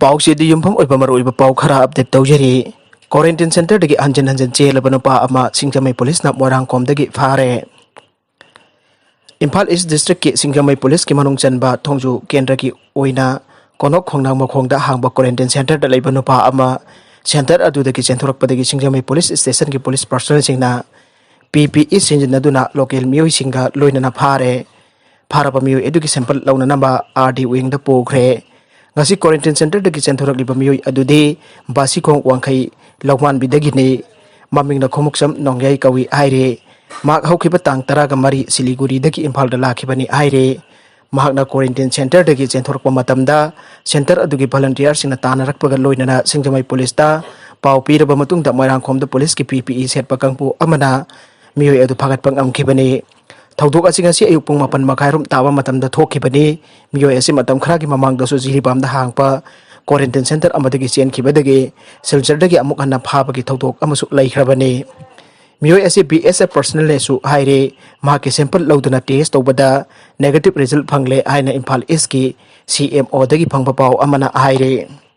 पाउसीदी युमफम ओइबा मरुइबा पाउ खरा update तौजरी quarantine centre दगी हंजन चेलबा नुपा अमा सिंgjamei पुलिस ना मोइरांगखोम दगी फारे इम्फाल ईस्ट डिस्ट्रिक्ट की सिंgjamei पुलिस की मनुंग चनबा थोंजू केंद्र की ओइना कोनोक खोंगनांग मखोंगदा हांगबा क्वारंटाइन सेंटर दा लेबा नुपा अमा सेंटर अदुदगी चेंथोरकपदगी सिंgjamei पुलिस स्टेशन की पुलिस पर्सनल सिंगना PPE सिंजनदुना लोकल मेoi सिंगा लोइनना फारे फारबा मेoi एदुगी सैंपल लौननाबा RD विंग दा पोखरे ngasi quarantine center dagi chenthoraliba mioi adudi bSikhiba wangkhai lawman bidagini mamingna khomuksam nongyai kawi aire mak haukiba tang 13 siliguri dagi imphal da lakhibani aire mahakna quarantine center dagi chenthorkpa matamda center adugi volunteer singna tanarakpaga loinana singjamei police ta pau piraba matungda moirangkhom da police ki PPE setpa kangpu amana mioi adu phagatpang amkhibani थौदोक असिंगसी अयुक पुंग मापन मखाइरुम ताबा मतमदा थोखिबनी मियोय असि मतम खरागी ममांगदसु जिरिबामदा हांगपा quarantine centre अमदगी चेनखिबदगी सिलचरदगी अमुक हन्ना फाबगी थौदोक अमसु लैखरबनी मियोय असि BSF personnel नेसु हाइरे माके sample लौदना टेस्ट तौबदा नेगेटिव रिजल्ट फंगले हाइना इम्फाल ईस्ट की CMO दगी फंगबा पाउ अमना हाइरे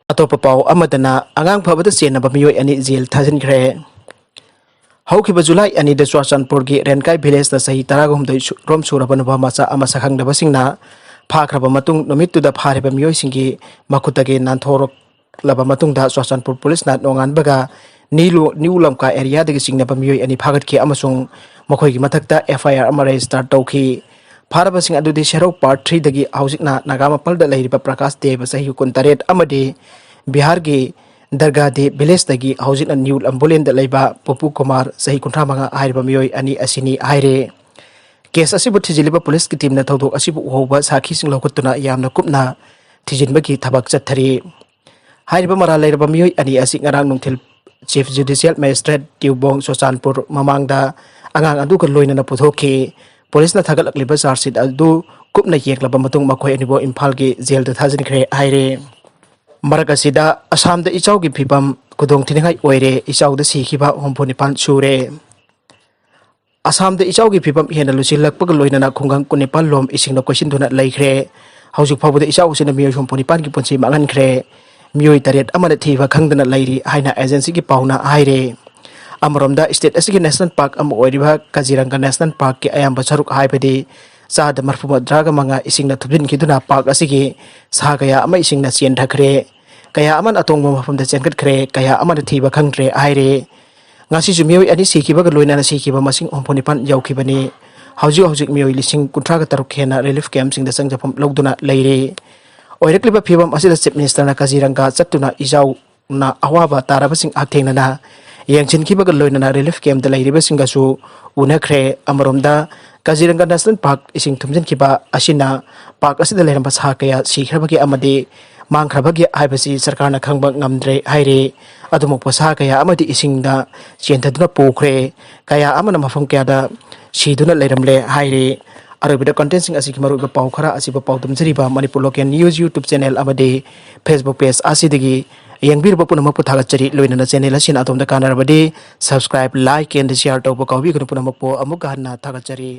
अतोपा पाउ अमदना अंगांग फबदा चेन्नबा मियोय अनि जेल थाजिनख्रे हौखिबा जुलाई अनि द चुरचानपुर की रेनकाई विलेज द सही 13 रोम सुरबनुबा मचा अमा सखंगदबसिंगना फाख्रबा मतुंग नुमित्तुदा फारेबा मियोइसिंगी मखुतगे नानथोरक मतुंग दा चुरचानपुर पुलिस ना नोंगानबगा न्यू लमका एरिया दगी सिंगनबा मियोइ अनि फागतखे अमसुंग मखोइगी मथक्ता FIR अमा रजिस्टर तौखि फारबसिंग अदुदि शेरो पार्ट 3 दगी हौजिकना नागामपल द लैरिबा प्रकाश देव सही 39 अमदि बिहार की दरगाह दे विलेज तगी हौजिन न्यू एम्बुलेंस द लैबा पपु कुमार सही 35 हाइरबा मियोइ अनि असिनी हाइरे केस असिबु थिजिलिबा पुलिस की टीम न थौदोक असिबु होबा साखी सिंग लौकतुना यामना कुपना थिजिनबगी थबक चथरी हाइरबा मरा लैरबा मियोइ अनि असि ngarang nungthil chief judicial magistrate Tuibong Churachandpur ममांगदा अंगांग अदुगा लोइनना पुथोखि पुलिस न थगलकलिबा चार्जशीट अदु कुपना येक्लबा मतुंग मखोइ अनिबो इम्फाल की जेल द थाजिनख्रे हाइरे मरकसिदा असम द इचाउ की फिबम कुदोंग थिनिंगाई ओइरे इचाउ द सिखिबा होमफोनिपान सुरे असम द इचाउ की फिबम हेना लुसिलकपग लोइनना खुंगंग कुनिपाल लोम इसिंग क्वेश्चन लैख्रे हौजिक फाउबद इचाउ सिना मियोइ होमफोनिपान की पुंसी मांगनख्रे मियोइ तरेट अमन थीबा खंगदना लैरी हाइना एजेंसी की पाउना हाइरे अमरोमदा स्टेट असि नेशनल पार्क अम ओइरिबा काजीरंगा नेशनल पार्क की अयाम सरुक हाइबदी चाद मरफुमद्राग मंगा इसिंग थुबिन किदुना पार्क असि की सागया अमा इसिंग चेन थखरे कया अमन अतोंग मफम द चेनकटख्रे कया अमन थीबा खंगरे हाइरे ngasi ju mioi ani sikhiba ga loina na sikhiba masing omponipan yaukibani hauji mioi lising kuntra ga taruk khena relief camp sing da sangjapam logduna leire oirekliba phibam asida chief minister na kaziranga chatuna ijau na awaba taraba sing athengna na yangchin khiba ga loina na relief camp da leiriba singa su unakhre amromda kaziranga national park ising thumjin khiba asina park asida leiramba sa kaya sikhrabagi amadi मांगख्रबगी हाइबसी सरकारना खंगबा ngamdre हाइरे अदुमो पसा कया अमदि इसिंगदा चेंथदुना पोखरे कया अमना मफम क्यादा सिदुना लेरमले हाइरे अरबिदा content असि मरुबा पाउखरा असिबा पाउदमजरिबा Manipur local news YouTube channel अमदि Facebook पेज असिदगी यंगबिरबा पुनमपु थागचरी लोइनना चैनल असिन अतोमदा कानरबदि सब्सक्राइब लाइक एंड शेयर तौबा कौबी पुनमपु अमुक हन्ना थागचरी।